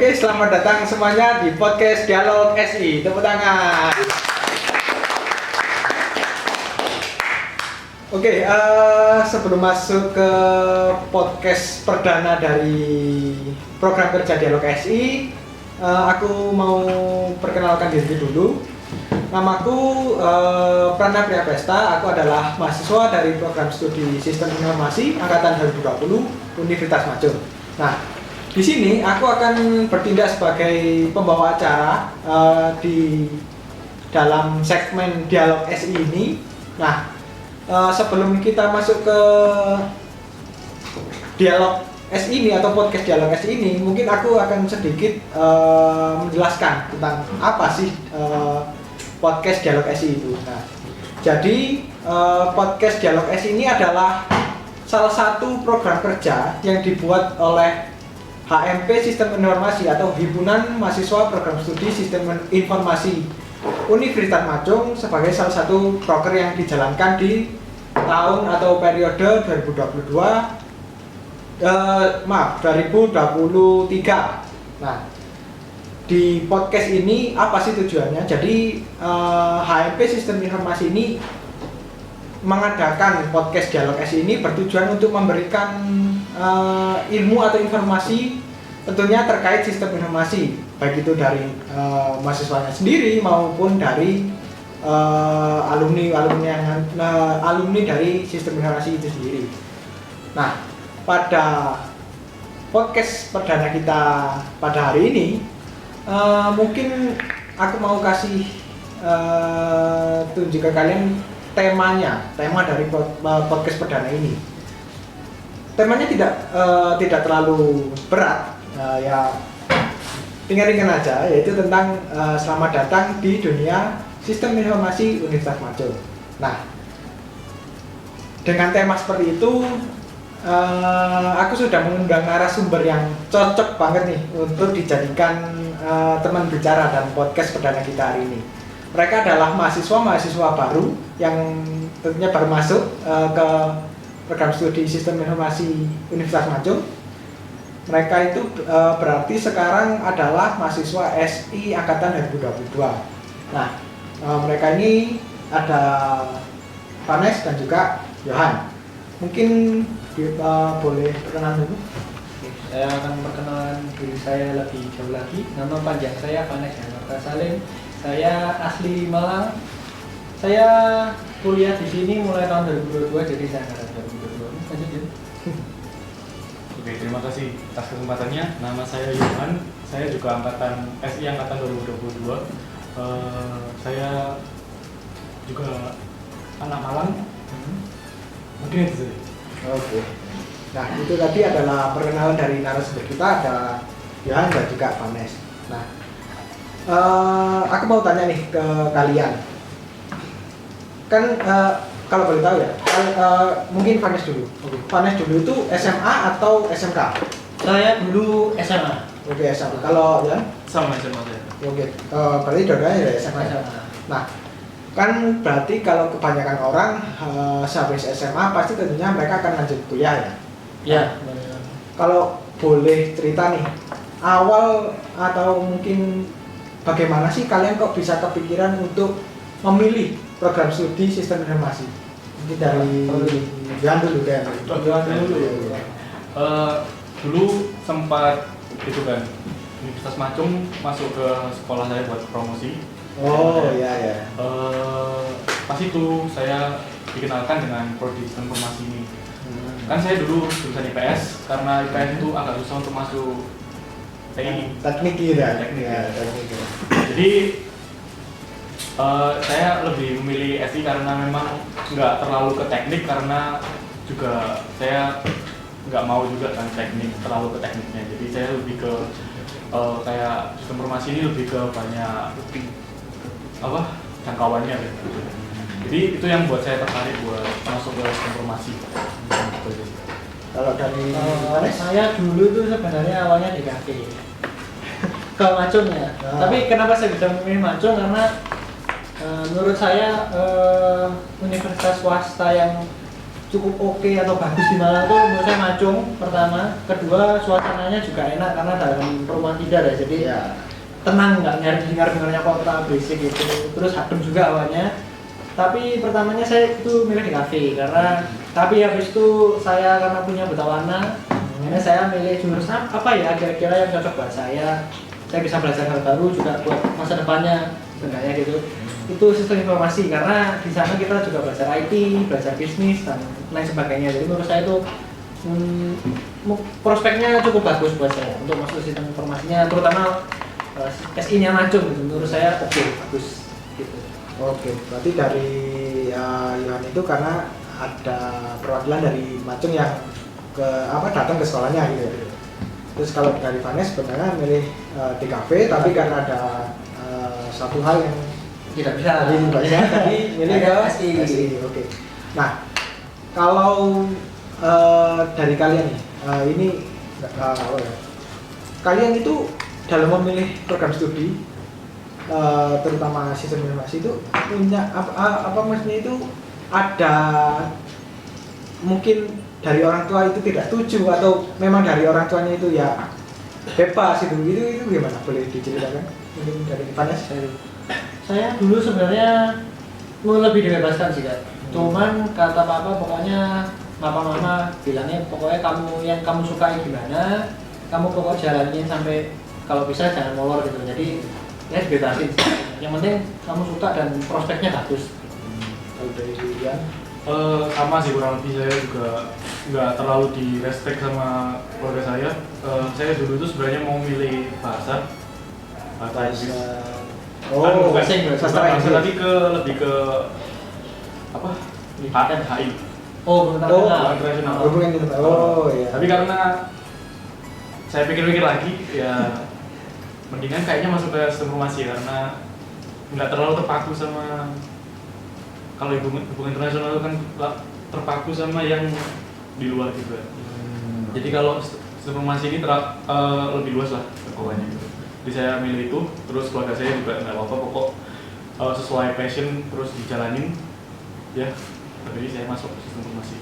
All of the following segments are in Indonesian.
Oke, selamat datang semuanya di podcast Dialog SI. Tepuk tangan. Oke, sebelum masuk ke podcast perdana dari program kerja Dialog SI, aku mau perkenalkan diri dulu. Namaku Prana Priyapesta. Aku adalah mahasiswa dari program studi Sistem Informasi Angkatan 2020 Universitas Maju. Nah, di sini aku akan bertindak sebagai pembawa acara di dalam segmen Dialog SI ini. Nah, sebelum kita masuk ke Dialog SI ini atau podcast Dialog SI ini, mungkin aku akan sedikit menjelaskan tentang apa sih podcast Dialog SI itu. Nah, jadi podcast Dialog SI ini adalah salah satu program kerja yang dibuat oleh HMP Sistem Informasi atau Himpunan Mahasiswa Program Studi Sistem Informasi Universitas Majung sebagai salah satu proker yang dijalankan di tahun atau periode 2023. Nah, di podcast ini apa sih tujuannya? Jadi HMP Sistem Informasi ini mengadakan podcast Dialog SI ini bertujuan untuk memberikan ilmu atau informasi tentunya terkait sistem informasi, baik itu dari mahasiswanya sendiri maupun dari alumni dari sistem informasi itu sendiri. Nah, pada podcast perdana kita pada hari ini, mungkin aku mau kasih tunjuk ke kalian tema dari podcast perdana ini. Temanya tidak terlalu berat, ya ringan-ringan aja, yaitu tentang selamat datang di dunia sistem informasi Universitas Maju. Nah, dengan tema seperti itu, aku sudah mengundang narasumber yang cocok banget nih untuk dijadikan teman bicara dan podcast perdana kita hari ini. Mereka adalah mahasiswa baru yang tentunya baru masuk ke program studi Sistem Informasi Universitas Maju. Mereka itu berarti sekarang adalah mahasiswa SI Angkatan 2022. Nah, mereka ini ada Vanes dan juga Johan. Mungkin boleh perkenalan dulu. Saya akan perkenalkan diri saya lebih jauh lagi. Nama panjang saya Vanes Yanarta Salim. Saya asli Malang. Saya kuliah di sini mulai tahun 2022, jadi saya angkatan 2022. Lanjut ya. Oke, terima kasih atas kesempatannya. Nama saya Johan. Saya juga SI angkatan 2022. Saya juga anak Malang. Mungkin itu saja. Oke. Nah, itu tadi adalah perkenalan dari narasumber kita, ada Johan dan juga Vanes. Nah, aku mau tanya nih ke kalian. Kan kalau boleh tahu ya, mungkin Vanes dulu. Oke. Vanes dulu itu SMA atau SMK? Saya dulu SMA. Oke, SMA. Kalau ya? Sama SMA saya. Oke. Berarti dua-duanya dari SMA. Nah, kan berarti kalau kebanyakan orang sehabis SMA pasti tentunya mereka akan lanjut kuliah ya. Ya. Kalau boleh cerita nih, awal atau mungkin bagaimana sih kalian kok bisa kepikiran untuk memilih program studi sistem informasi? Mungkin dari Johan dulu deh. Johan dulu. Dulu sempat itu kan Universitas Majung masuk ke sekolah saya buat promosi. Oh iya. Pas itu saya dikenalkan dengan prodi sistem informasi ini. Kan saya dulu jurusan IPS, karena IPS itu agak susah untuk masuk TI. Teknik ya. Teknik. Teknik. Jadi saya lebih memilih SI karena memang nggak terlalu ke teknik, karena juga saya nggak mau juga kan terlalu ke tekniknya. Jadi saya lebih ke kayak sistem informasi ini lebih ke banyak jangkauannya gitu. Jadi itu yang buat saya tertarik buat masuk ke sistem informasi. Kalau dari saya dulu itu sebenarnya awalnya di KK ke Majung ya. Tapi kenapa saya bisa memilih Majung? Karena menurut saya universitas swasta yang cukup oke atau bagus di Malang tuh menurut saya Macung pertama, kedua suasananya juga enak karena dalam perumahan tidak ya, jadi Ya. tenang, nggak nyari dengar-dengarnya kota berisik gitu, terus adem juga awalnya. Tapi pertamanya saya itu milih di kafe karena tapi habis itu saya karena punya buta warna, akhirnya saya milih jurusan apa ya kira-kira yang cocok buat saya bisa belajar hal baru juga buat masa depannya sebenarnya gitu. Itu sistem informasi karena di sana kita juga belajar IT, belajar bisnis dan lain sebagainya. Jadi menurut saya itu prospeknya cukup bagus buat saya untuk masuk sistem informasinya, terutama SI-nya Macung gitu. Menurut saya oke, bagus gitu. Oke, berarti dari Yohan itu karena ada perwakilan dari Macung yang datang ke sekolahnya gitu ya. Terus kalau dari Vanes sebenarnya milih DKV, tapi karena ada satu hal yang Tidak bisa. Tadi milih ke SI. Oke. Nah, kalau dari kalian nih, ini apa ya? Kalian itu dalam memilih program studi, terutama sistem informasi itu punya apa maksudnya itu ada mungkin dari orang tua itu tidak setuju atau memang dari orang tuanya itu ya bebas itu gimana? Boleh diceritakan? Mungkin dari Vanes? Saya dulu sebenarnya mau lebih dibebaskan sih Kak. Cuman kata papa pokoknya mama bilangnya pokoknya yang kamu sukai gimana, kamu pokok jalanin sampai kalau bisa jangan molor gitu. Jadi ya dibebasin. Yang penting kamu suka dan prospeknya bagus. Kalau dari Rian? Sama sih kurang lebih, saya juga nggak terlalu direspek sama keluarga saya. Saya dulu itu sebenarnya mau milih bahasa Inggris. Oh, bukan sastra bahasa, Inggris. tapi lebih ke apa? HI. Oh, Hubungan internasional. Hubungan internasional. Oh, iya. Tapi karena saya pikir-pikir lagi, ya mendingan kayaknya masuk ke sistem informasi karena nggak terlalu terpaku sama, kalau hubungan internasional itu kan terpaku sama yang di luar gitu ya. Jadi kalau sistem informasi ini lebih luas lah pokoknya gitu. Jadi saya milih itu, terus keluarga saya juga nggak apa-apa, pokok sesuai passion terus dijalanin ya. Jadi saya masuk ke sistem informasi.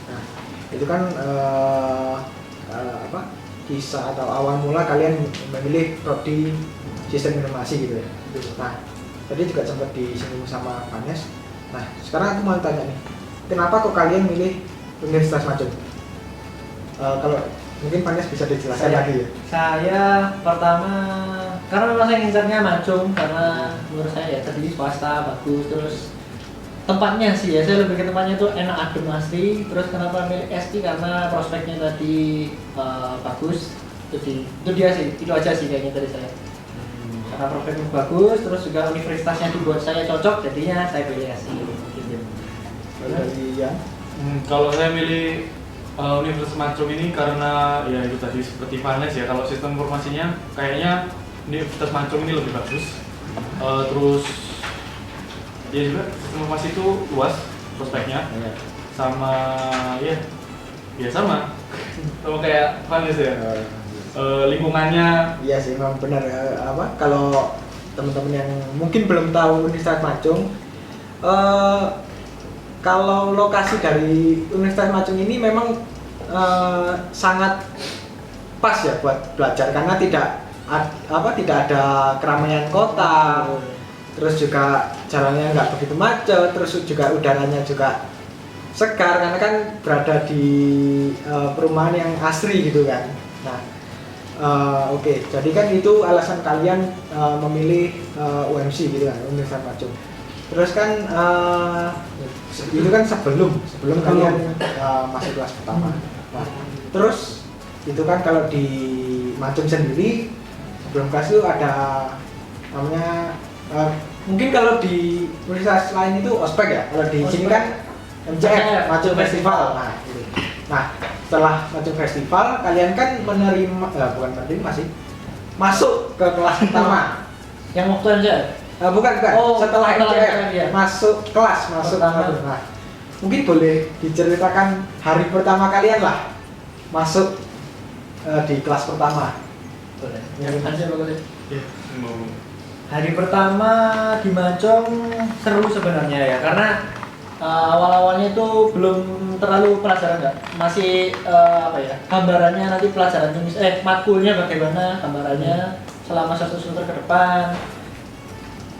Nah, itu kan kisah atau awal mula kalian memilih prodi sistem informasi gitu ya. Nah, tadi juga sempat disinggung sama Vanes. Nah, sekarang aku mau tanya nih, kenapa kok kalian milih Universitas Macung? Kalau mungkin Vanes bisa dijelaskan lagi ya. Saya pertama karena memang saya ngincarnya Macung karena menurut saya ya tadi swasta bagus, terus tempatnya sih ya saya lebih ke tempatnya tuh enak, adem, asri. Terus kenapa milih SI karena prospeknya tadi bagus. Itu dia sih, itu aja sih kayaknya dari saya. Karena prospeknya bagus, terus juga universitasnya dibuat saya cocok, jadinya saya pilih SI gitu. Dari Yan? Kalau saya milih Universitas Macung ini karena ya itu tadi seperti Vanes ya, kalau sistem informasinya kayaknya Universitas Macung ini lebih bagus. Terus ya juga sistem informasi itu luas prospeknya, sama ya sama kayak Vanes ya. Lingkungannya Iya sih, memang benar. Kalau teman-teman yang mungkin belum tahu Universitas Macung, kalau lokasi dari Universitas Macung ini memang sangat pas ya buat belajar karena tidak ada keramaian kota, terus juga jalannya nggak begitu macet, terus juga udaranya juga segar karena kan berada di perumahan yang asri gitu kan. Nah, oke, jadi kan itu alasan kalian memilih UMC gitu kan, Universitas Macung. Terus kan itu kan sebelum kalian masuk kelas pertama. Nah, terus itu kan kalau di Macung sendiri sebelum kelas itu ada namanya mungkin kalau di universitas lain itu ospek ya. Kalau di sini kan MCF, Macung Festival. Nah, gitu. Nah, setelah Macung Festival kalian kan bukan menerima sih, masuk ke kelas pertama. Yang waktu aja. Bukan. Setelah MCF ya. masuk kelas. Nah, mungkin boleh diceritakan hari pertama kalian lah masuk di kelas pertama. Boleh. Yang aja boleh. ya mau Hari pertama di Macung seru sebenarnya ya, karena awal-awalnya itu belum terlalu pelajaran nggak, masih apa ya, gambarannya nanti pelajaran matkulnya bagaimana gambarannya selama 1 semester ke depan,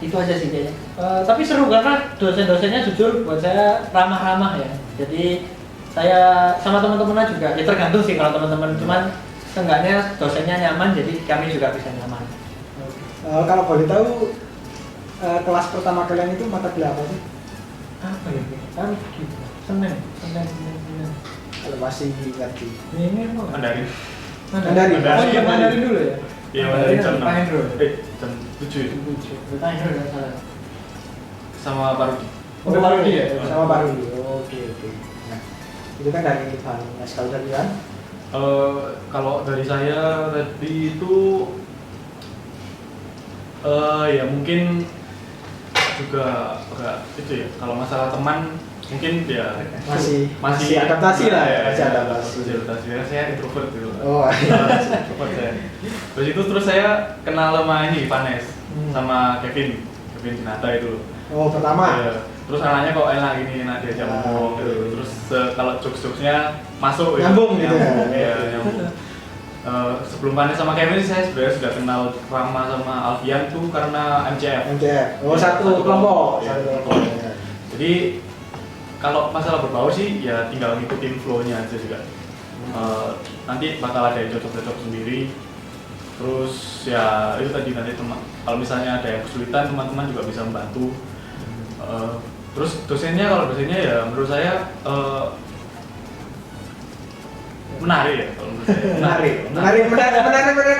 itu aja sih kayaknya. Tapi seru karena dosen-dosennya jujur buat saya ramah-ramah ya, jadi saya sama teman-temannya juga ya tergantung sih kalau teman-teman, cuman seenggaknya dosennya nyaman jadi kami juga bisa nyaman. Kalau boleh tahu kelas pertama kalian itu mata kuliah apa sih? Apa ya? Senin. Kalau masih ngerti. Ini apa? Mandarin. Mandarin. Oh iya, Mandarin dulu ya. Iya, Mandarin jam 6. Pak Hendro. Jam 7. Pak Hendro nggak salah. Sama Parudi. Oh, Parudi ya? Sama Parudi. Oke. Nah, itu kan dari Van Eskal tadi kan? Kalau dari saya tadi itu ya mungkin juga agak itu ya, kalau masalah teman mungkin ya masih adaptasi lah ya, masih adaptasi ya, saya introvert gitu. Oh Introvert saya. Terus saya kenal sama ini Vanes sama Kevin Dinata itu. Oh pertama ya. Terus anaknya kok enak gini, enak diajak ngomong gitu. Terus kalau jokes-jokesnya masuk nyambung gitu ya, nyambung. Sebelum Vanes sama Kevin saya sebenarnya sudah kenal Rama sama Alfian tuh karena MCF. Oh satu kelompok. Jadi kalau masalah berbau sih ya tinggal ngikutin flow-nya aja juga. Nanti bakal ada yang cocok-cocok sendiri. Terus ya itu tadi nanti kalau misalnya ada yang kesulitan teman-teman juga bisa membantu. Terus dosennya ya menurut saya menarik ya kalau menurut saya. Menarik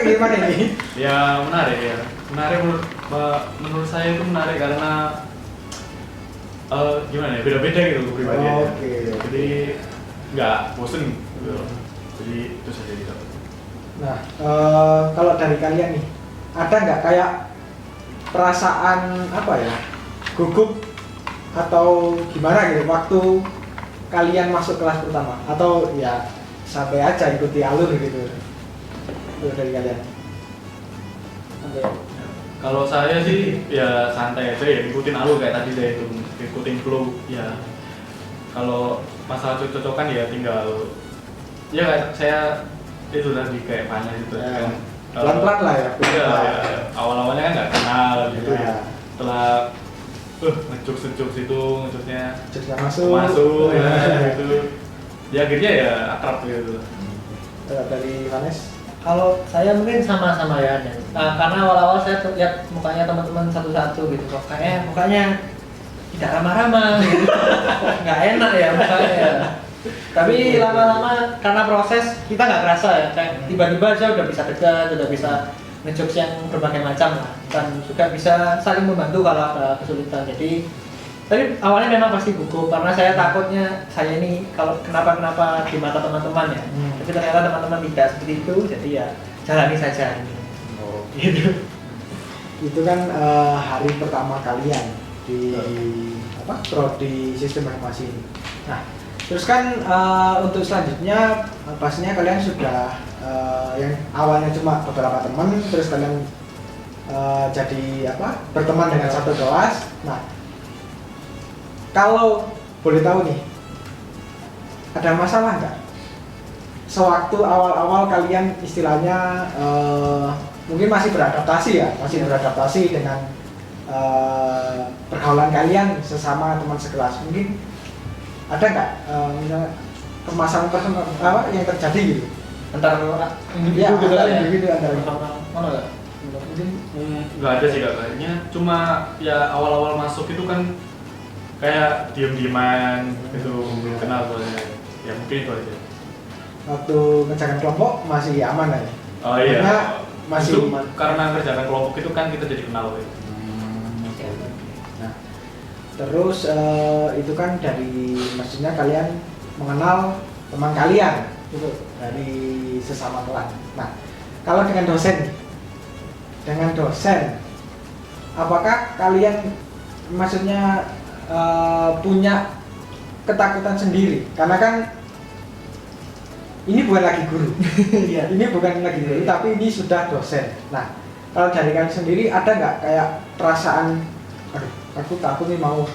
gimana ini? Ya menarik ya. Menurut saya itu menarik karena gimana ya, beda-beda gitu kepribadiannya. Oke. Jadi nggak bosen gitu. Jadi itu saja gitu. Nah, kalau dari kalian nih, ada nggak kayak perasaan apa ya, gugup atau gimana gitu waktu kalian masuk kelas pertama, atau ya sampai aja ikuti alur gitu? Itu dari kalian. Kalau saya sih ya santai aja ya, ikutin alur kayak tadi saya itu, ikutin flow ya. Kalau masalah cocok-cocokan ya tinggal ya kayak saya itu tadi kayak panas itu Ya. kan Pelan-pelan lah ya. ya, awal-awalnya kan nggak kenal gitu Ya. ya. Setelah ngejokes itu ngejokesnya Jokesnya masuk ya gitu. Ya akhirnya ya akrab gitu. Dari Vanes. Kalau saya mungkin sama-sama ya, karena awal-awal saya lihat mukanya teman-teman satu-satu gitu, kok kayak mukanya tidak ramah-ramah gitu. Nggak enak ya mukanya. Tapi lama-lama karena proses kita nggak kerasa ya, kayak tiba-tiba aja udah bisa dekat, udah bisa ngejokes yang berbagai macam lah, dan juga bisa saling membantu kalau ada kesulitan. Jadi tapi awalnya memang pasti gugup karena saya takutnya saya ini kalau kenapa di mata teman-teman ya. Tapi ternyata teman-teman tidak seperti itu, jadi ya jalani saja. Oh. Gitu. Itu kan hari pertama kalian di prodi sistem informasi ini. Nah, terus kan untuk selanjutnya pastinya kalian sudah yang awalnya cuma beberapa teman, terus kalian jadi berteman dengan satu kelas. Nah, kalau boleh tahu nih, ada masalah nggak? Sewaktu awal-awal kalian istilahnya mungkin masih beradaptasi ya, beradaptasi dengan pergaulan kalian sesama teman sekelas. Mungkin ada nggak misalnya permasalahan yang terjadi gitu? Antara individu Ya, gitu antara ya. individu, antara Mana nggak? Nggak ada sih kayaknya, cuma ya awal-awal masuk itu kan kayak diem-dieman gitu, belum kenal soalnya. Ya mungkin itu aja. Waktu ngerjakan kelompok masih aman ya? Oh iya. Karena masih Justru karena kerjaan kelompok itu kan kita jadi kenal gitu. Nah, terus itu kan maksudnya kalian mengenal teman kalian gitu dari sesama kelas. Nah, kalau dengan dosen, apakah kalian maksudnya punya ketakutan sendiri? Karena kan ini bukan lagi guru, ini bukan lagi guru, tapi ini sudah dosen. Nah, kalau dari kalian sendiri ada nggak kayak perasaan, aduh, aku takut nih mau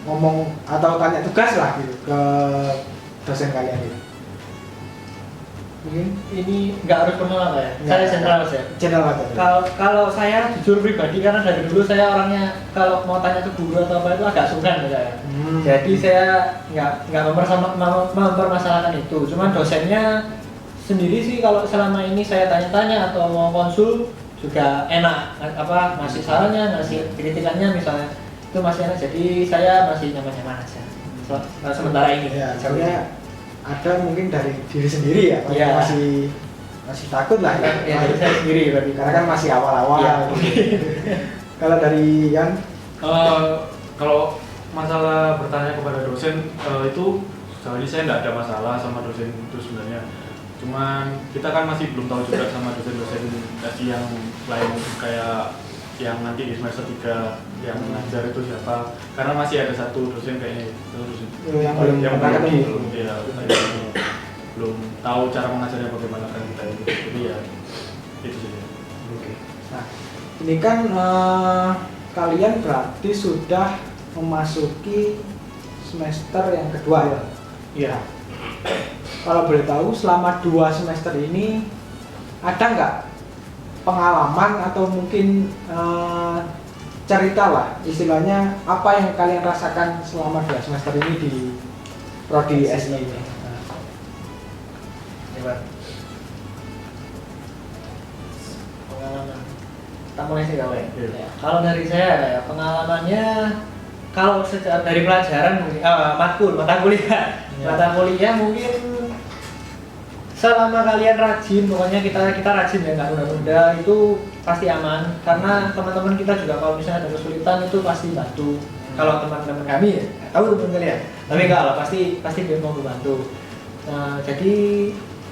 ngomong atau tanya tugas lah gitu ke dosen kalian gitu? Mungkin Ini nggak harus personal ya. Nggak. Saya general saja. channel aja. Kalau saya jujur pribadi karena dari dulu saya orangnya kalau mau tanya ke guru atau apa itu agak sungkan saya. Jadi saya nggak mempermasalahkan itu. Cuman dosennya sendiri sih kalau selama ini saya tanya-tanya atau mau konsul juga enak, apa ngasih sarannya, ngasih kritikannya misalnya itu masih enak. Jadi saya masih nyaman-nyaman aja. Sementara ini. Ya, soalnya ada mungkin dari diri sendiri ya, Iya. masih takut lah ya. Ya, dari saya sendiri berarti. Karena kan masih awal-awal. Iya. Kalau dari Yan, Kalau masalah bertanya kepada dosen itu sejauh ini saya tidak ada masalah sama dosen itu sebenarnya. Cuman kita kan masih belum tahu juga sama dosen-dosen SI yang lain kayak yang nanti di semester 3 yang mengajar itu siapa. Karena masih ada satu dosen kayaknya yang belum pernah ketemu. Belum tahu cara mengajarnya bagaimana kan kita itu. Jadi ya itu sih. Oke. Nah, ini kan kalian berarti sudah memasuki semester yang kedua ya? Iya. Kalau boleh tahu, selama 2 semester ini ada nggak pengalaman atau mungkin cerita lah, istilahnya apa yang kalian rasakan selama 2 semester ini di prodi SI ini? Pengalaman. Kita mulai sih gawe. Iya. Ya, kalau dari saya ya, pengalamannya kalau secara dari pelajaran mungkin mata kuliah. Iya. Mata kuliah mungkin selama kalian rajin, pokoknya kita rajin ya, nggak nunda-nunda, itu pasti aman karena teman-teman kita juga kalau misalnya ada kesulitan itu pasti bantu. Kalau teman-teman kami ya, nggak tahu teman kalian, tapi enggak lah, pasti dia mau membantu. Nah, jadi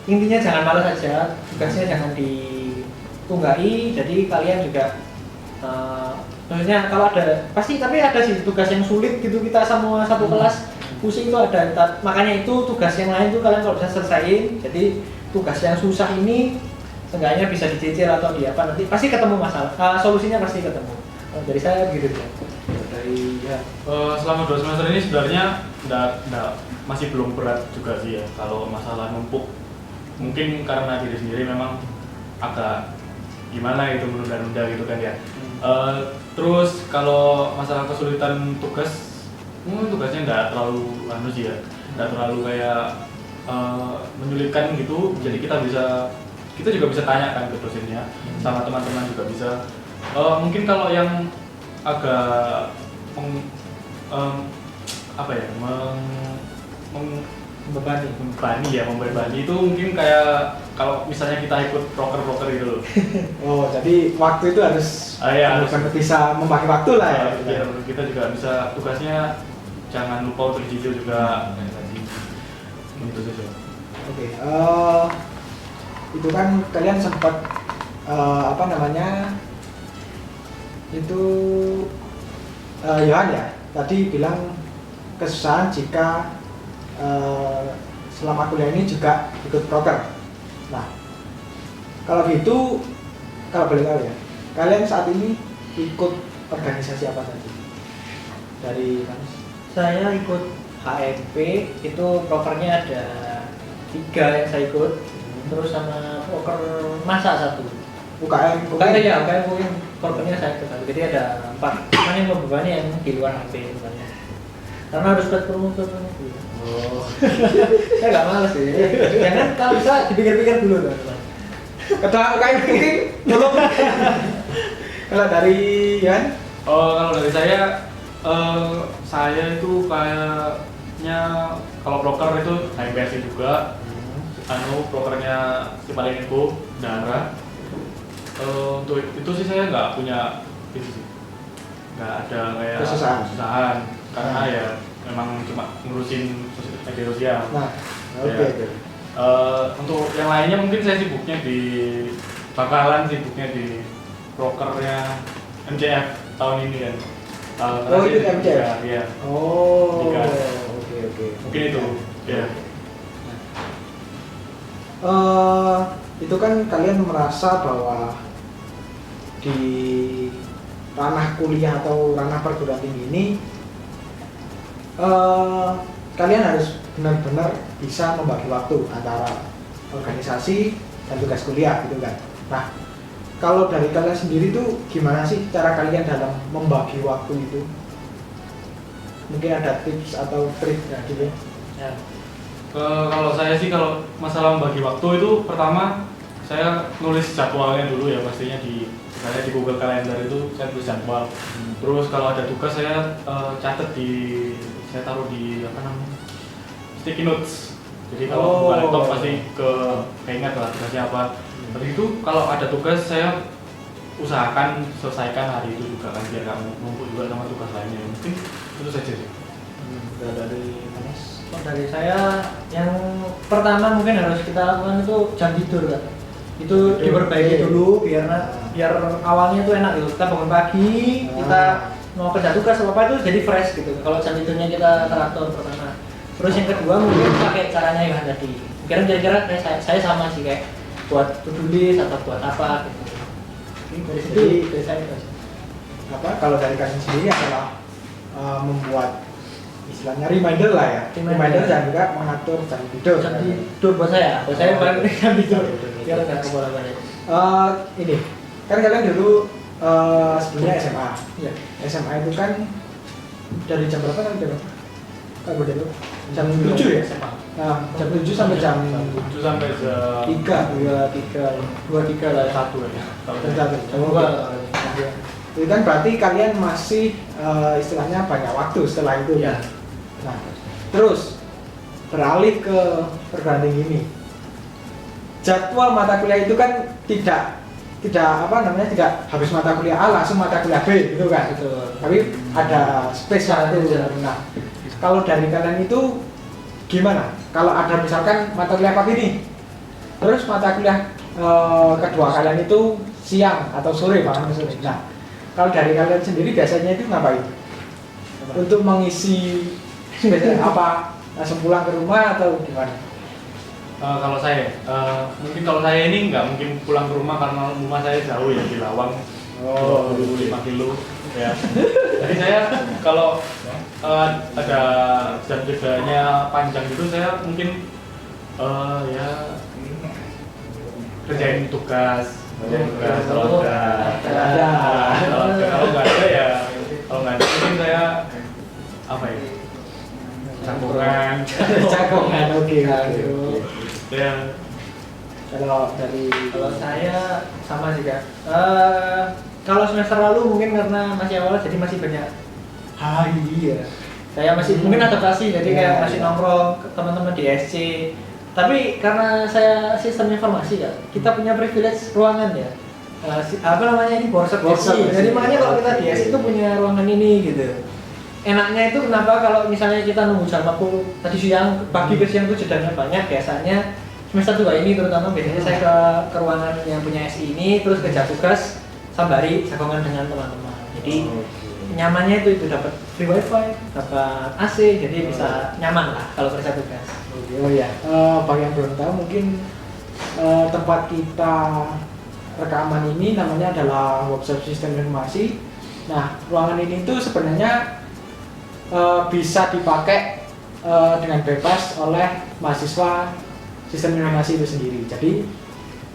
intinya jangan malas aja, tugasnya jangan ditunggai. Jadi kalian juga maksudnya kalau ada pasti, tapi ada sih tugas yang sulit gitu, kita semua satu kelas pusing itu ada, makanya itu tugas yang lain tuh kalian kalau bisa selesaiin. Jadi tugas yang susah ini seenggaknya bisa dicicil atau di apa, nanti pasti ketemu masalah, solusinya pasti ketemu. Dari saya gitu ya. Dari ya. Selama 2 semester ini sebenarnya masih belum berat juga sih ya kalau masalah numpuk. Mungkin karena diri sendiri memang agak gimana itu menunda-nunda gitu kan ya. Terus kalau masalah kesulitan tugas, tugasnya nggak terlalu sih ya, nggak terlalu kayak menyulitkan gitu. Jadi kita juga bisa tanya kan ke dosennya, sama teman-teman juga bisa. Mungkin kalau yang agak membebani itu mungkin kayak kalau misalnya kita ikut proker gitu loh. Oh, jadi waktu itu harus benar-benar bisa membagi waktu lah ya. Iya, kita juga bisa tugasnya jangan lupa untuk dicicil juga. Gitu saja. Oke, itu kan kalian sempat itu Yohan ya tadi bilang kesusahan jika selama kuliah ini juga ikut proker. Nah, kalau gitu, kalau boleh tahu ya, kalian saat ini ikut organisasi apa tadi? Dari Mas? Saya ikut HMP, itu prokernya ada 3 yang saya ikut, terus sama proker masak 1. UKM Ya, UKM mungkin prokernya saya ikut 1, jadi ada 4. Cuman yang membebani yang di luar HP sebenarnya, karena harus buat promo. Oh. Saya nggak males sih. Jangan, kalau bisa dipikir-pikir dulu teman-teman. Ketua UKM mungkin belum. Kalau dari Yan? Kalau dari saya itu kayaknya kalau broker itu HMPSI juga. Brokernya si paling info Dara. Untuk itu sih saya nggak punya itu sih, nggak ada kayak kesusahan karena ya memang cuma ngurusin media sosial. Nah, oke. Untuk yang lainnya mungkin saya sibuknya bakalan sibuknya di brokernya MCF tahun ini kan. Itu MCF? Iya. Oh, oke. Mungkin itu, ya. Itu kan kalian merasa bahwa di ranah kuliah atau ranah perguruan tinggi ini kalian harus benar-benar bisa membagi waktu antara organisasi dan tugas kuliah gitu kan. Nah, kalau dari kalian sendiri tuh gimana sih cara kalian dalam membagi waktu itu? Mungkin ada tips atau trik ya gitu ya? Kalau saya sih kalau masalah membagi waktu itu pertama saya nulis jadwalnya dulu ya, pastinya saya di Google Calendar itu saya tulis jadwal. Terus kalau ada tugas saya catat saya taruh di sticky notes. Jadi kalau buka laptop pasti keinget lah tugasnya apa. Habis itu kalau ada tugas saya usahakan selesaikan hari itu juga kan, biar nggak numpuk juga sama tugas lainnya. Mungkin itu saja sih. Dari Manes? Dari saya yang pertama mungkin harus kita lakukan itu jam tidur kan. Itu diperbaiki dulu biar awalnya itu enak gitu. Kita bangun pagi, kita mau kerja tugas apa itu jadi fresh gitu. Kalau jam tidurnya kita teratur pertama. Terus yang kedua mungkin pakai caranya Yohan tadi. Kira-kira saya sama sih kayak buat to-do list atau buat apa gitu. Dari situ dari saya itu. Kalau dari kalian sendiri adalah membuat istilahnya reminder lah ya. Reminder dan juga mengatur jam tidur. Jam tidur buat saya paling penting jam tidur. Biar nggak kebolak-balik. Ini kan kalian dulu sebelumnya SMA. Iya. SMA itu kan dari jam berapa sampai jam berapa? Kalau dulu jam 7 ya? SMA. Nah, jam 7 sampai jam 7 sampai jam 2-3 lah ya. 1 ya. jam 2. Itu kan berarti kalian masih istilahnya banyak waktu setelah itu. Iya. Nah, terus beralih ke perguruan tinggi ini. Jadwal mata kuliah itu kan tidak habis mata kuliah A langsung mata kuliah B gitu kan. Betul. Tapi ada space waktu. Nah, kalau dari kalian itu gimana? Kalau ada misalkan mata kuliah pagi nih, terus mata kuliah kedua kalian itu siang atau sore bahkan sore. Nah, kalau dari kalian sendiri biasanya itu ngapain? Untuk mengisi biasanya apa? Langsung pulang ke rumah atau gimana? Kalau saya, mungkin kalau saya ini nggak mungkin pulang ke rumah karena rumah saya jauh ya, di Lawang, 25 kilo ya. Jadi saya kalau ada jam kerjanya panjang gitu, saya mungkin ya kerjain tugas kalau nggak ada ya, kalau nggak ada mungkin saya apa ya, Cakongan, oke. Ya. Kalau saya sama sih Kak. Kalau semester lalu mungkin karena masih awal jadi masih banyak iya. Saya masih mungkin adaptasi jadi kayak masih nongkrong ke teman-teman di SC. Tapi karena saya sistem informasi ya, kita punya privilege ruangan ya. Ini borsot. Jadi makanya kalau kita di SC itu punya ruangan ini gitu. Enaknya itu kenapa kalau misalnya kita nunggu jam waktu tadi siang, pagi ke siang itu jedanya banyak, biasanya semester 2 ini terutama biasanya saya ke ruangan yang punya SI ini terus kerja tugas sambari jagongan dengan teman-teman. Jadi nyamannya itu dapat free wifi, dapat AC, jadi bisa nyaman lah kalau kerja tugas. Oh iya, bagi yang belum tahu mungkin tempat kita rekaman ini namanya adalah workshop sistem informasi. Nah, ruangan ini tuh sebenarnya bisa dipakai dengan bebas oleh mahasiswa sistem informasi itu sendiri. Jadi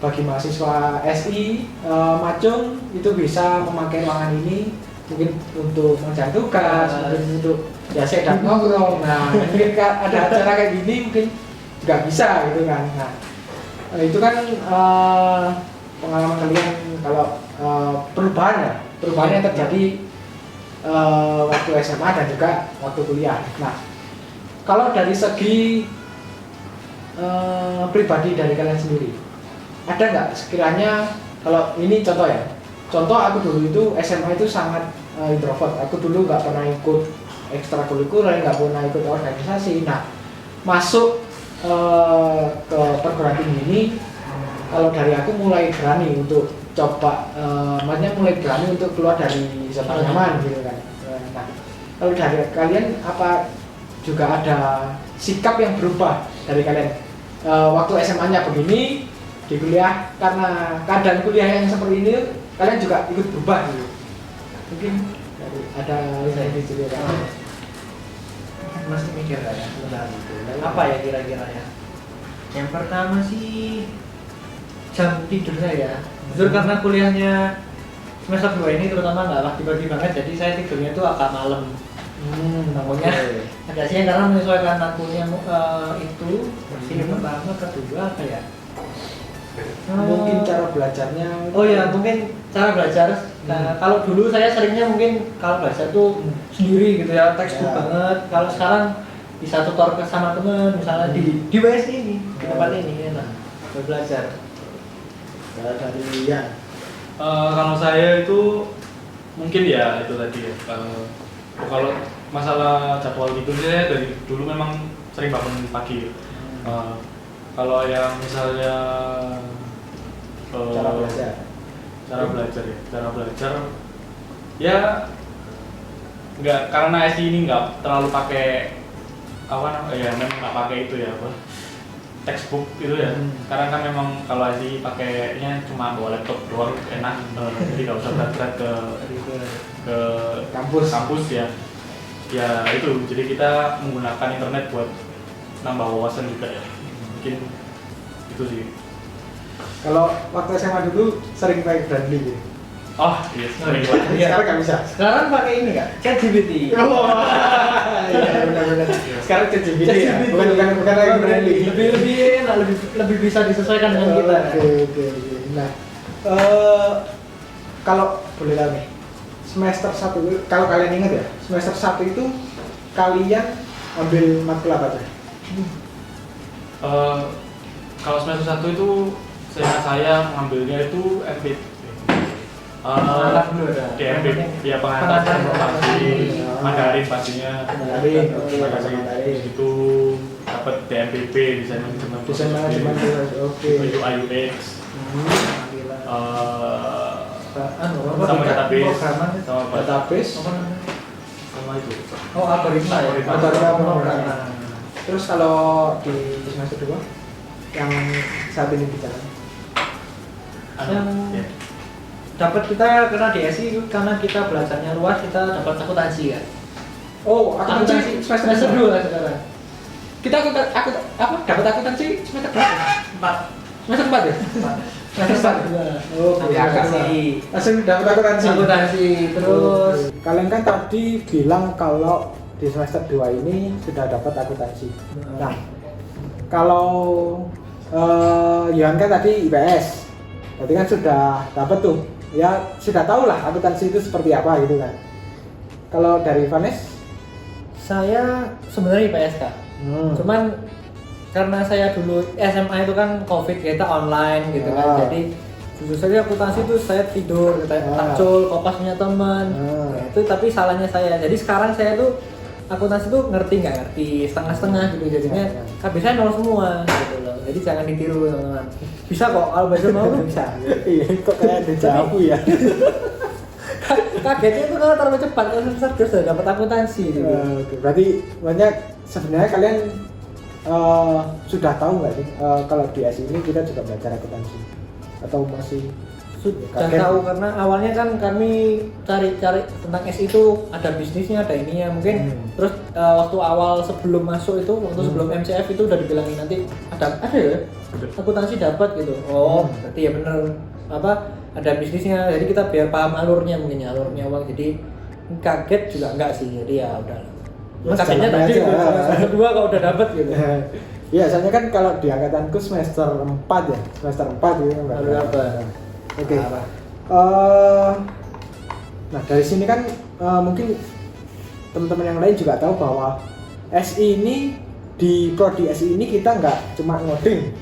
bagi mahasiswa SI Macung itu bisa memakai ruangan ini mungkin untuk mengerjakan tugas, mungkin untuk ya sedang ngobrol. Nah, mungkin ada acara kayak gini mungkin juga bisa gitu kan. Nah, itu kan pengalaman kalian kalau perubahan yang terjadi waktu SMA dan juga waktu kuliah. Nah, kalau dari segi pribadi dari kalian sendiri, ada nggak sekiranya kalau ini contoh ya? Contoh aku dulu itu SMA itu sangat introvert. Aku dulu nggak pernah ikut ekstrakurikuler, nggak pernah ikut organisasi. Nah, masuk ke perguruan tinggi ini, kalau dari aku mulai berani untuk coba, maksudnya mulai berani untuk keluar dari zona nyaman gitu kan. Nah, kalau dari kalian apa juga ada sikap yang berubah dari kalian? Waktu SMA-nya begini, di kuliah karena keadaan kuliah yang seperti ini, kalian juga ikut berubah gitu. Mungkin ada saya diceritakan. Masih mikir nggak ya? Bentar. Apa ya kira-kira ya? Yang pertama sih jam tidur saya. Jujur karena kuliahnya semester 2 ini terutama nggak pagi-pagi banget, jadi saya tidurnya itu agak malam. Bangunnya agak siang karena menyesuaikan waktunya itu. Yang pertama, kedua apa ya? Mungkin cara belajarnya. Oh ya, mungkin cara belajar. Nah, kalau dulu saya seringnya mungkin kalau belajar tuh sendiri gitu ya, textbook Ya. banget. Kalau sekarang bisa tutor ke sama teman, misalnya di WS ini, di tempat ini enak buat belajar. Ya, dari Ian. Kalau saya itu mungkin ya itu tadi ya. Kalau masalah jadwal tidur saya dari dulu memang sering bangun pagi. Kalau yang misalnya Cara belajar. cara belajar ya nggak, karena SI ini nggak terlalu pakai apa namanya ya, memang nggak pakai itu ya apa textbook itu ya, karena kan memang kalau SI pakainya cuma bawa laptop doang enak, jadi nggak usah berat-berat ke kampus ya itu, jadi kita menggunakan internet buat nambah wawasan juga ya, mungkin itu sih. Kalau waktu SMA dulu sering pakai Brandly gitu. Oh iya, sering banget. Iya. Sekarang nggak bisa. Sekarang pakai ini nggak? ChatGPT. Oh, iya benar-benar. Sekarang ChatGPT ya, bukan lagi Brandly. Lebih enak, lebih bisa disesuaikan dengan kita. Oke. Nah, kalau boleh tahu nih, semester 1 kalau kalian ingat ya, semester 1 itu kalian ambil matkul apa aja? Kalau semester 1 itu saya mengambilnya itu MPT. DMP, ya pengantar informasi, Mandarin pastinya. Mandarin, oke, bahasa Mandarin. Itu dapat DMPP, desain manajemen, oke. UI UX, Sama sama database, programan, Database. sama itu. Oh, algoritma ya. Algoritma. Terus kalau di semester 2 yang saat ini bicara, Yang Ya. dapat kita karena di SI itu karena kita belajarnya luas, kita dapat akuntansi kan. oh akuntansi semester 2 sekarang. kita dapat akuntansi semester berapa? 4. Semester 4 ya? Semester 4. Oh, Sampai akuntansi. langsung dapat akuntansi. Akuntansi terus. Kalian kan tadi bilang kalau di semester 2 ini sudah dapat akuntansi. Nah, kalau Yohan kan tadi IPS, berarti kan sudah dapat tuh, ya sudah tahu lah akuntansi itu seperti apa gitu kan. Kalau dari Vanes? Saya sebenarnya IPS Kak. Cuman karena saya dulu SMA itu kan COVID, kita online gitu kan. Jadi jujur saja akuntansi itu saya tidur, kita takjul, kopas punya teman. Nah, itu tapi salahnya saya. Jadi sekarang saya tuh akuntansi tuh ngerti nggak ngerti, setengah-setengah gitu jadinya. Biasanya nol semua gitu loh. Jadi jangan ditiru teman-teman. Bisa kok kalau belajar mau bisa. Iya, kok kayak dejavu ya. Kagetnya itu kalau terlalu cepat, kalau semester sudah dapat akuntansi gitu. Oke, berarti banyak sebenarnya kalian sudah tahu nggak sih kalau di SI ini kita juga belajar akuntansi atau masih Sudah tahu karena awalnya kan kami cari-cari tentang SI itu ada bisnisnya, ada ininya mungkin. Terus waktu awal sebelum masuk itu, waktu sebelum MCF itu udah dibilangin nanti ada ya akuntansi dapat gitu. Oh, berarti ya bener apa ada bisnisnya. Jadi kita biar paham alurnya mungkin ya, alurnya uang. Jadi kaget juga enggak sih. Jadi ya udah. Kagetnya tadi kedua kalau udah dapat gitu. Iya, soalnya kan kalau di angkatanku semester 4 ya, semester 4 gitu kan. Baru dapat. Oke. Nah dari sini kan mungkin teman-teman yang lain juga tahu bahwa SI ini di prodi SI ini kita nggak cuma ngoding,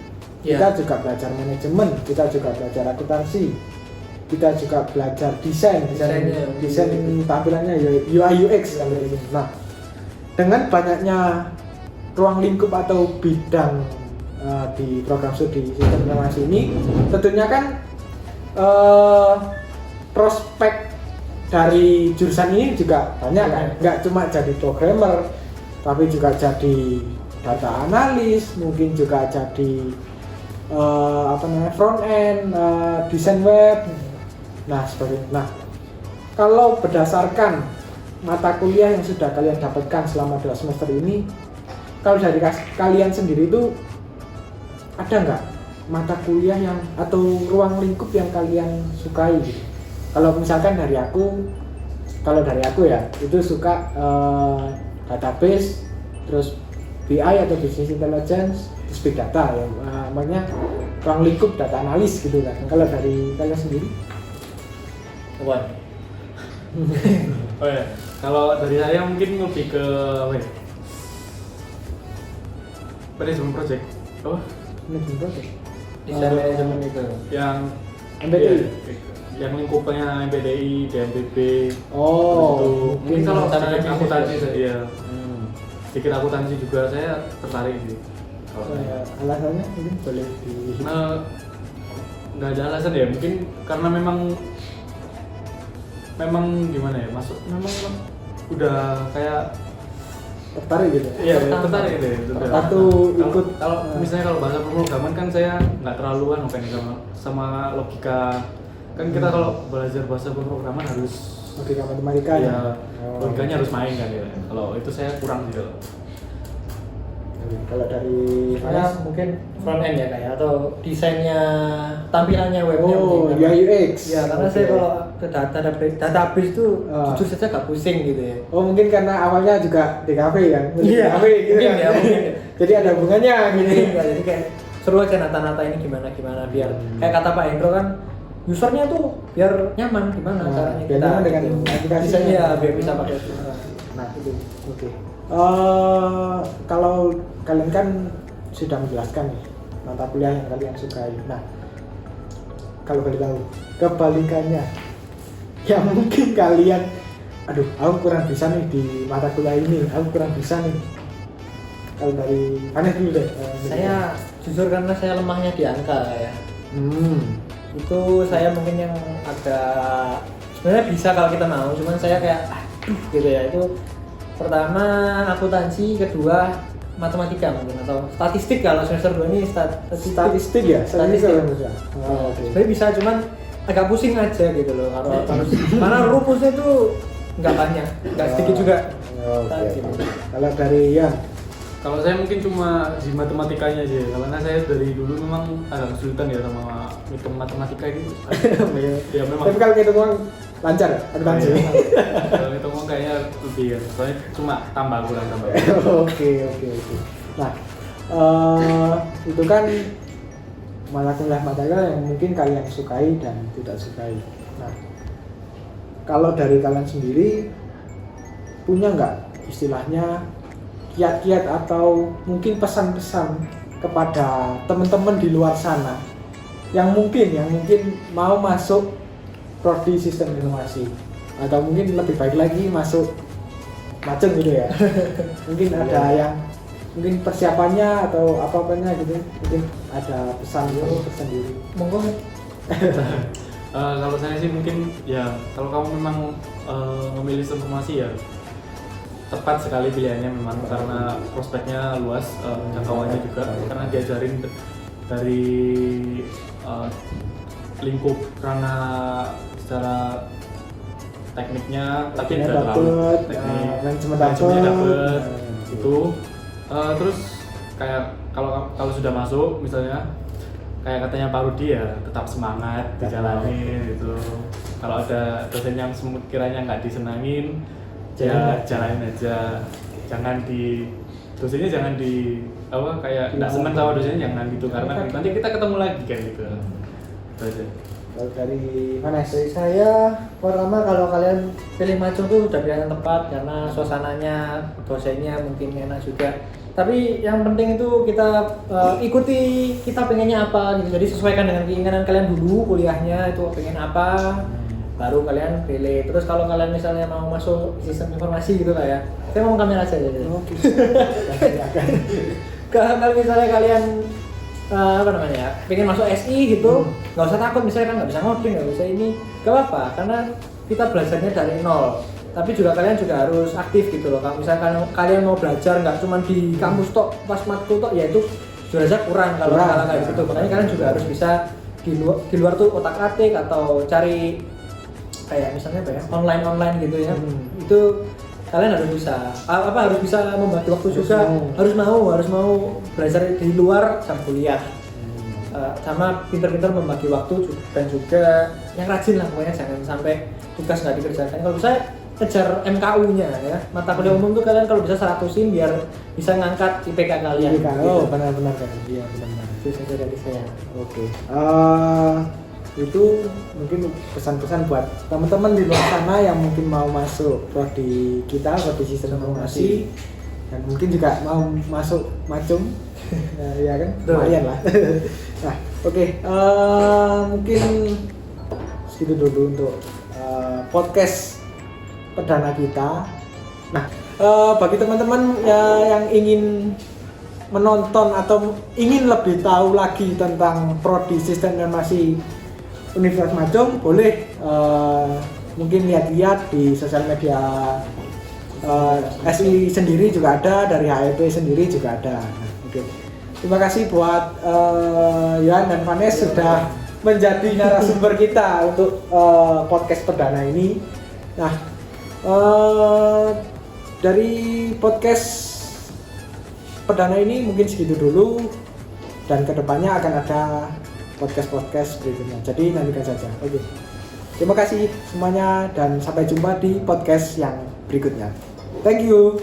kita juga belajar manajemen, kita juga belajar akuntansi, kita juga belajar desain tampilannya UI UX kan gitu. Nah dengan banyaknya ruang lingkup atau bidang di program studi sistem informasi ini, tentunya kan prospek dari jurusan ini juga banyak kan, nggak cuma jadi programmer tapi juga jadi data analis, mungkin juga jadi front end, desain web, nah seperti itu. Nah kalau berdasarkan mata kuliah yang sudah kalian dapatkan selama 2 semester ini, kalau dari kalian sendiri itu ada nggak mata kuliah yang atau ruang lingkup yang kalian sukai gitu? Kalau misalkan dari aku ya itu suka database, terus BI atau business intelligence, terus big data ya, makanya ruang lingkup data analis gitu kan. Kalau dari kalian sendiri? Wan. Oh ya, kalau dari saya mungkin lebih ke apa ya? Manajemen project. Oh, Manajemen project. Desain manajemen itu. yang MPDI. Yang lingkupnya MPDI, DMPB. Oh, Mungkin kalau rencana sedikit akuntansi bisnis saya, iya. Sedikit akuntansi juga saya tertarik sih. Kalau saya. Alasannya mungkin boleh di Nggak ada alasan ya, mungkin karena memang gimana ya, memang udah kayak tertarik gitu. iya tertarik deh. Satu ikut kalau misalnya kalau bahasa pemrograman kan saya nggak terlalu kan sama logika kan kita kalau belajar bahasa pemrograman harus logika matematika ya logikanya harus main kan ya. Kalau itu saya kurang gitu. Kalau dari Saya mungkin front end ya kayak atau desainnya tampilannya webnya oh mungkin. UI UX Ya karena saya kalau ke database itu jujur saja gak pusing gitu ya. oh mungkin karena awalnya juga di kafe kan Iya, kafe gitu mungkin kan ya, mungkin. jadi ada hubungannya gini Ya, jadi kayak seru aja nata-nata ini gimana biar kayak kata Pak Hendro kan usernya tuh biar nyaman gimana caranya biar nyaman dengan aplikasinya. desainnya ya biar bisa pakai itu. nah itu oke. Kalau kalian kan sudah menjelaskan nih mata kuliah yang kalian sukai. Nah, kalau boleh tahu kebalikannya, yang mungkin kalian, aduh, aku kurang bisa nih di mata kuliah ini, aku kurang bisa nih. Kalau dari Anes dulu deh. Saya jujur karena saya lemahnya di angka ya. Itu saya mungkin yang agak sebenarnya bisa kalau kita mau, cuman saya kayak aduh gitu ya. Itu pertama akuntansi, kedua matematika mungkin atau statistik kalau semester 2 ini Statistik ya? Statistik. Oh, oke. Sebenarnya bisa cuman agak pusing aja gitu loh kalau harus karena rumusnya itu nggak banyak, nggak sedikit juga. Oke. Kalau dari Yan, Kalau saya mungkin cuma di matematikanya aja, karena saya dari dulu memang agak kesulitan ya sama hitung matematika ini. Ya memang. tapi kalau hitung uang lancar ya? Akuntansi. Kalau hitung uang kayaknya lebih ya, soalnya cuma kurang tambah. Oke. Nah, itu kan mata kuliah yang mungkin kalian sukai dan tidak sukai. Nah, kalau dari kalian sendiri punya nggak istilahnya kiat-kiat atau mungkin pesan-pesan kepada teman-teman di luar sana yang mungkin mau masuk prodi sistem informasi atau mungkin lebih baik lagi masuk macam gitu ya mungkin ada yang mungkin persiapannya atau apa-apanya gitu mungkin ada pesan tersendiri Monggo. Kalau saya sih mungkin ya kalau kamu memang memilih informasi ya tepat sekali pilihannya memang karena prospeknya luas, jangkauannya juga karena diajarin dari lingkup karena secara tekniknya tapi tidak terlalu teknik manajemennya dapet itu terus kayak kalau sudah masuk misalnya kayak katanya Pak Rudi ya tetap semangat dijalanin gitu. Kalau ada dosen yang kiranya nggak disenangin ya jalanin aja, dosennya jangan di apa kayak nggak senang sama dosennya jangan gitu karena nanti kita ketemu lagi kan gitu. Itu aja. Kalau dari mana Dari saya pertama kalau kalian pilih Macung tuh udah pilihan yang tepat karena suasananya, dosennya mungkin enak juga. Tapi yang penting itu kita ikuti kita pengennya apa gitu. Jadi sesuaikan dengan keinginan kalian dulu kuliahnya itu pengen apa. Baru kalian pilih. Terus kalau kalian misalnya mau masuk sistem informasi gitu lah ya. Saya mau kamera aja. Oke. Kalau misalnya kalian pengen masuk SI gitu, nggak usah takut misalnya kan nggak bisa ngoding, nggak bisa ini, nggak apa-apa karena kita belajarnya dari nol. Tapi juga kalian juga harus aktif gitu loh. Kalau misalkan kalian mau belajar nggak cuma di kampus tok, pas matkul tok, ya itu sudah aja kurang kalau kayak gitu. Makanya kalian juga harus bisa di luar tuh otak-atik atau cari kayak misalnya apa ya online gitu ya. Itu kalian harus bisa harus bisa membagi waktu juga, harus mau belajar di luar jam kuliah. Sama pintar-pintar membagi waktu dan juga yang rajin lah pokoknya, jangan sampai tugas nggak dikerjakan. Kalau saya kejar MKU-nya ya, mata kuliah umum tuh kalian kalau bisa 100-in biar bisa ngangkat IPK kalian. Oh benar-benar kan, iya benar-benar. Itu saja dari saya. Oke. Itu mungkin pesan-pesan buat teman-teman di luar sana yang mungkin mau masuk prodi kita, prodi sistem informasi, dan mungkin juga mau masuk macung. Nah, ya kan, lumayan lah. Nah, oke. Mungkin segitu dulu untuk podcast perdana kita. Nah, bagi teman-teman yang ingin menonton atau ingin lebih tahu lagi tentang prodi sistem informasi Universitas Macung, boleh mungkin lihat-lihat di sosial media SI sendiri juga ada, dari HEP sendiri juga ada. Nah, oke. Terima kasih buat Yohan dan Vanes sudah menjadi narasumber kita untuk podcast perdana ini. Nah, dari podcast perdana ini mungkin segitu dulu, dan kedepannya akan ada podcast berikutnya, jadi nantikan saja. Oke. Terima kasih semuanya dan sampai jumpa di podcast yang berikutnya. Thank you.